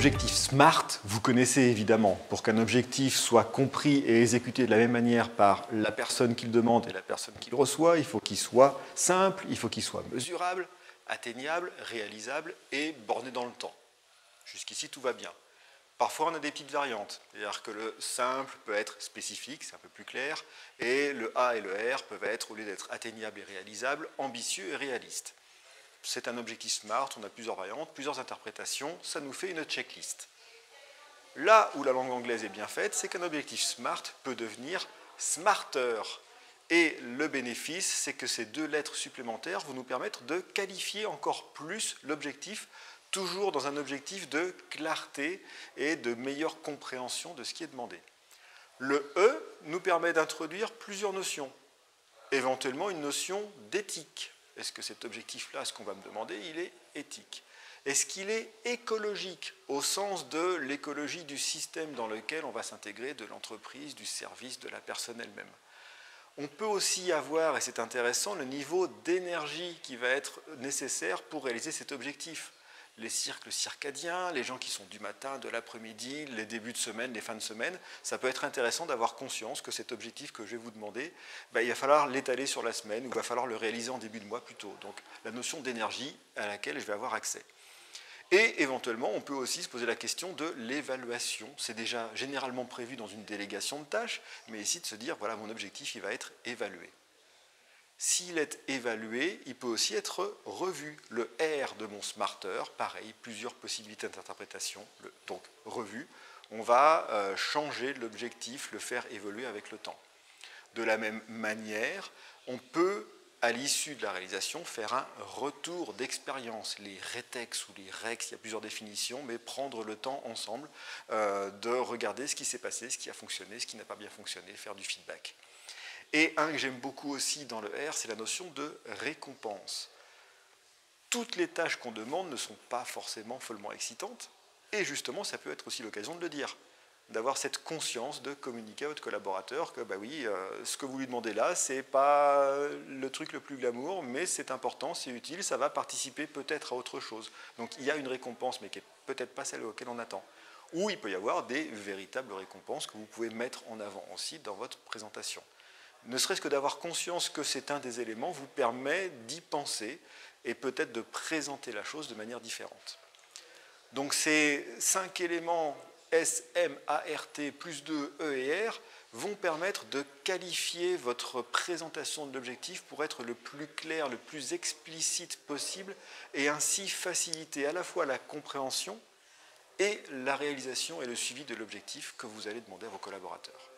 L'objectif SMART, vous connaissez évidemment. Pour qu'un objectif soit compris et exécuté de la même manière par la personne qui le demande et la personne qui le reçoit, il faut qu'il soit simple, il faut qu'il soit mesurable, atteignable, réalisable et borné dans le temps. Jusqu'ici, tout va bien. Parfois, on a des petites variantes, c'est-à-dire que le simple peut être spécifique, c'est un peu plus clair, et le A et le R peuvent être, au lieu d'être atteignable et réalisable, ambitieux et réaliste. C'est un objectif SMART, on a plusieurs variantes, plusieurs interprétations, ça nous fait une checklist. Là où la langue anglaise est bien faite, c'est qu'un objectif SMART peut devenir SMARTER. Et le bénéfice, c'est que ces deux lettres supplémentaires vont nous permettre de qualifier encore plus l'objectif, toujours dans un objectif de clarté et de meilleure compréhension de ce qui est demandé. Le E nous permet d'introduire plusieurs notions, éventuellement une notion d'éthique. Est-ce que cet objectif-là, ce qu'on va me demander, il est éthique? Est-ce qu'il est écologique, au sens de l'écologie du système dans lequel on va s'intégrer, de l'entreprise, du service, de la personne elle-même? On peut aussi avoir, et c'est intéressant, le niveau d'énergie qui va être nécessaire pour réaliser cet objectif. Les cycles circadiens, les gens qui sont du matin, de l'après-midi, les débuts de semaine, les fins de semaine, ça peut être intéressant d'avoir conscience que cet objectif que je vais vous demander, il va falloir l'étaler sur la semaine ou il va falloir le réaliser en début de mois plus tôt. Donc la notion d'énergie à laquelle je vais avoir accès. Et éventuellement, on peut aussi se poser la question de l'évaluation. C'est déjà généralement prévu dans une délégation de tâches, mais ici de se dire, voilà, mon objectif, il va être évalué. S'il est évalué, il peut aussi être revu. Le R de mon SMARTER, pareil, plusieurs possibilités d'interprétation. Donc, revu, on va changer l'objectif, le faire évoluer avec le temps. De la même manière, on peut, à l'issue de la réalisation, faire un retour d'expérience. Les RETEX ou les REX, il y a plusieurs définitions, mais prendre le temps ensemble de regarder ce qui s'est passé, ce qui a fonctionné, ce qui n'a pas bien fonctionné, faire du feedback. Et un que j'aime beaucoup aussi dans le R, c'est la notion de récompense. Toutes les tâches qu'on demande ne sont pas forcément follement excitantes, et justement, ça peut être aussi l'occasion de le dire, d'avoir cette conscience de communiquer à votre collaborateur que, ce que vous lui demandez là, c'est pas le truc le plus glamour, mais c'est important, c'est utile, ça va participer peut-être à autre chose. Donc il y a une récompense, mais qui n'est peut-être pas celle auquel on attend. Ou il peut y avoir des véritables récompenses que vous pouvez mettre en avant aussi dans votre présentation. Ne serait-ce que d'avoir conscience que c'est un des éléments vous permet d'y penser et peut-être de présenter la chose de manière différente. Donc ces 5 éléments S, M, A, R, T, plus 2, E et R vont permettre de qualifier votre présentation de l'objectif pour être le plus clair, le plus explicite possible et ainsi faciliter à la fois la compréhension et la réalisation et le suivi de l'objectif que vous allez demander à vos collaborateurs.